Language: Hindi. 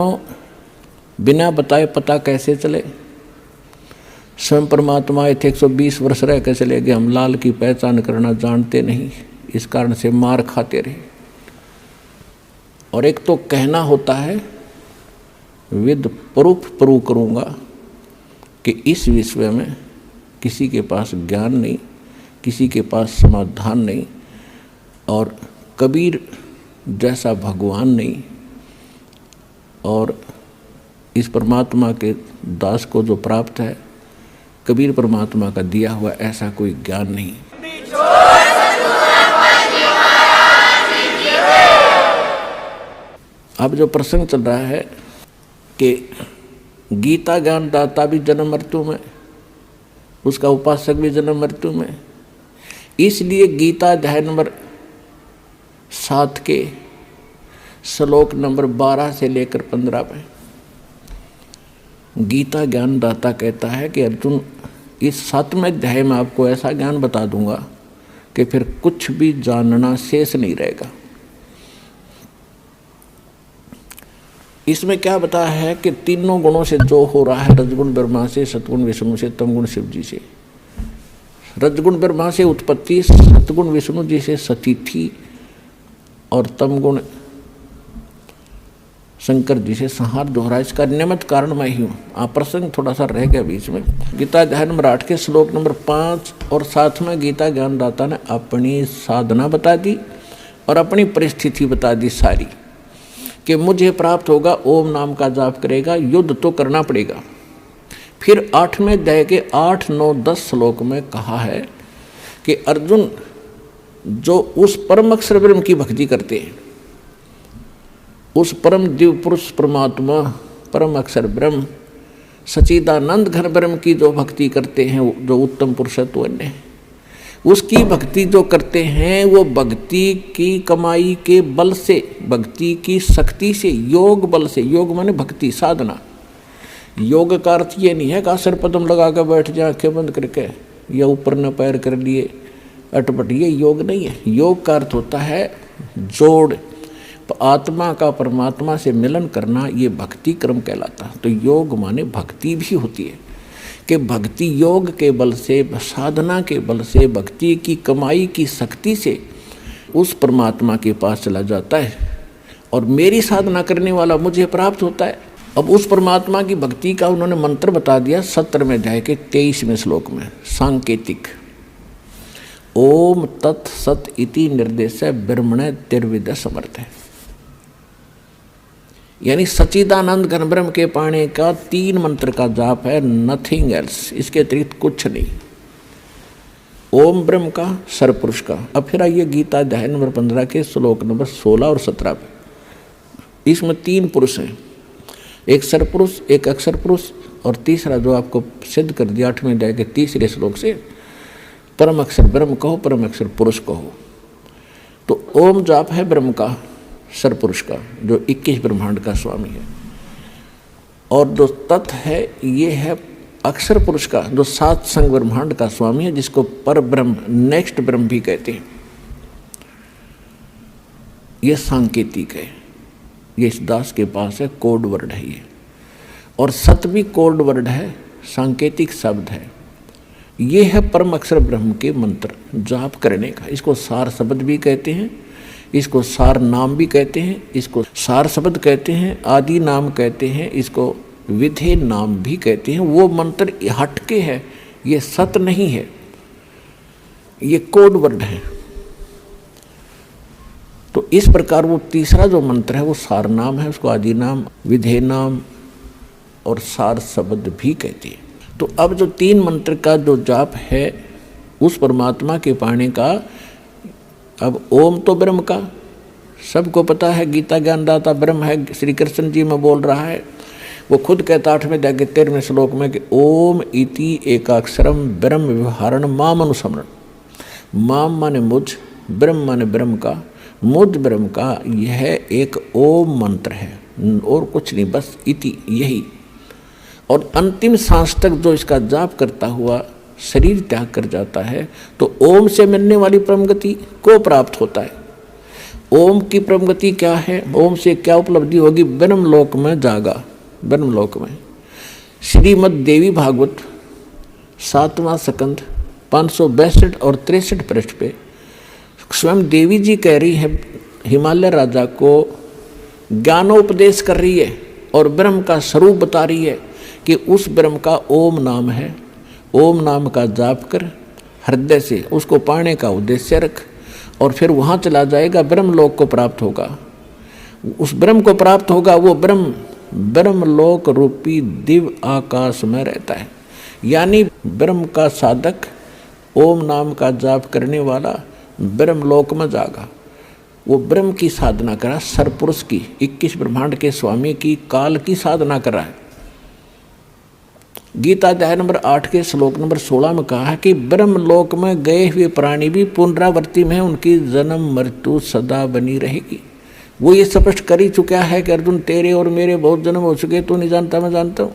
बिना बताए पता कैसे चले। स्वयं परमात्मा आए थे 120 वर्ष रह के चले गए। हम लाल की पहचान करना जानते नहीं, इस कारण से मार खाते रहे। और एक तो कहना होता है विद प्रूफ प्रूव करूँगा कि इस विषय में किसी के पास ज्ञान नहीं, किसी के पास समाधान नहीं, और कबीर जैसा भगवान नहीं, और इस परमात्मा के दास को जो प्राप्त है कबीर परमात्मा का दिया हुआ ऐसा कोई ज्ञान नहीं। अब जो प्रसंग चल रहा है कि गीता ज्ञान दाता भी जन्म मृत्यु में, उसका उपासक भी जन्म मृत्यु में। इसलिए गीता अध्याय नंबर 7 के श्लोक नंबर 12 से लेकर 15 में गीता ज्ञान दाता कहता है कि अर्जुन, इस 7वें अध्याय में आपको ऐसा ज्ञान बता दूंगा कि फिर कुछ भी जानना शेष नहीं रहेगा। इसमें क्या बताया है कि तीनों गुणों से जो हो रहा है, रजगुण ब्रह्मा से, सतगुण विष्णु से, तमगुण शिव जी से। रजगुण ब्रह्मा से उत्पत्ति, सतगुण विष्णु जी से सतीथि, और तमगुण शंकर जी से संहार जो हो रहा है, इसका निमित्त कारण मैं ही हूँ। आप प्रसंग थोड़ा सा रह गया बीच में। गीता अध्याय नंबर 8 के श्लोक नंबर 5 और 7 में गीता ज्ञानदाता ने अपनी साधना बता दी और अपनी परिस्थिति बता दी सारी, कि मुझे प्राप्त होगा, ओम नाम का जाप करेगा, युद्ध तो करना पड़ेगा। फिर 8वें अध्याय के 8, 9, 10 श्लोक में कहा है कि अर्जुन जो उस परम अक्षर ब्रह्म की भक्ति करते हैं, उस परम दिव्य पुरुष परमात्मा परम अक्षर ब्रह्म सच्चिदानंद घन ब्रह्म की जो भक्ति करते हैं, जो उत्तम पुरुषत्व है, उसकी भक्ति जो करते हैं, वो भक्ति की कमाई के बल से, भक्ति की शक्ति से, योग बल से, योग माने भक्ति साधना। योग का अर्थ ये नहीं है कि आसन पद्म लगा कर बैठ जाए आंखें बंद करके, या ऊपर न पैर कर लिए अटपट, ये योग नहीं है। योग का अर्थ होता है जोड़, आत्मा का परमात्मा से मिलन करना, ये भक्ति क्रम कहलाता है। तो योग माने भक्ति भी होती है कि भक्ति योग के बल से, साधना के बल से, भक्ति की कमाई की शक्ति से उस परमात्मा के पास चला जाता है, और मेरी साधना करने वाला मुझे प्राप्त होता है। अब उस परमात्मा की भक्ति का उन्होंने मंत्र बता दिया 17वें अध्याय के 23वें श्लोक में, सांकेतिक। ओम तत् सत इति निर्देश ब्रह्मण तिर्विद समर्थ है, यानी सच्चिदानंद घन ब्रह्म के पाने का 3 मंत्र का जाप है, नथिंग एल्स, इसके अतिरिक्त कुछ नहीं। ओम ब्रह्म का, सरपुरुष का। अब फिर आइए गीता अध्याय नंबर 15 के श्लोक नंबर 16 और 17 पे। इसमें 3 पुरुष हैं, एक सरपुरुष, एक अक्षर पुरुष, और तीसरा जो आपको सिद्ध कर दिया 8वें अध्याय के 3रे श्लोक से, परम अक्षर ब्रह्म कहो, परम अक्षर पुरुष कहो। तो ओम जाप है ब्रह्म का, सरपुरुष का, जो 21 ब्रह्मांड का स्वामी है, और जो तत् है ये है अक्षर पुरुष का, जो 7 संग ब्रह्मांड का स्वामी है, जिसको पर ब्रह्म, नेक्स्ट ब्रह्म भी कहते हैं। ये सांकेतिक है, ये इस दास के पास है, कोड वर्ड है ये। और सत भी कोड वर्ड है, सांकेतिक शब्द है। ये है परम अक्षर ब्रह्म के मंत्र जाप करने का। इसको सार शब्द भी कहते हैं, इसको सार नाम भी कहते हैं, इसको सार शब्द कहते हैं, आदि नाम कहते हैं, इसको विधेय नाम भी कहते हैं। वो मंत्र हटके है, ये सत नहीं है, ये कोड वर्ड है। तो इस प्रकार वो तीसरा जो मंत्र है वो सार नाम है, उसको आदि नाम, विधेय नाम और सार शब्द भी कहते हैं। तो अब जो 3 मंत्र का जो जाप है उस परमात्मा के पाने का, अब ओम तो ब्रह्म का सबको पता है, गीता ज्ञानदाता ब्रह्म है, श्री कृष्ण जी में बोल रहा है। वो खुद कहता 8वें अध्याय के 13वें श्लोक में कि ओम इति एकाक्षरम ब्रह्म व्यवहारण माम अनुसमरण। माम माने मुझ, ब्रह्म माने ब्रह्म का, मुझ ब्रह्म का यह एक ओम मंत्र है, और कुछ नहीं, बस इति, यही। और अंतिम सांस तक जो इसका जाप करता हुआ शरीर त्याग कर जाता है तो ओम से मिलने वाली परम गति को प्राप्त होता है। ओम की परमगति क्या है, ओम से क्या उपलब्धि होगी, ब्रह्मलोक में जागा। ब्रह्मलोक में श्रीमद् देवी भागवत 7वां स्कंद 562 और 63 पृष्ठ पे स्वयं देवी जी कह रही है, हिमालय राजा को ज्ञानोपदेश कर रही है और ब्रह्म का स्वरूप बता रही है कि उस ब्रह्म का ओम नाम है। ओम नाम का जाप कर हृदय से, उसको पाने का उद्देश्य रख और फिर वहाँ चला जाएगा, ब्रह्मलोक को प्राप्त होगा। उस ब्रह्म को प्राप्त होगा, वो ब्रह्मलोक रूपी दिव्य आकाश में रहता है। यानी ब्रह्म का साधक, ओम नाम का जाप करने वाला ब्रह्मलोक में जागा। वो ब्रह्म की साधना करा, सरपुरुष की, 21 ब्रह्मांड के स्वामी की, काल की साधना करा है। गीता अध्याय नंबर 8 के श्लोक नंबर 16 में कहा है कि ब्रह्मलोक में गए हुए प्राणी भी पुनरावृत्ति में उनकी जन्म मृत्यु सदा बनी रहेगी। वो ये स्पष्ट कर ही चुका है कि अर्जुन तेरे और मेरे बहुत जन्म हो चुके, तू नहीं जानता मैं जानता हूँ।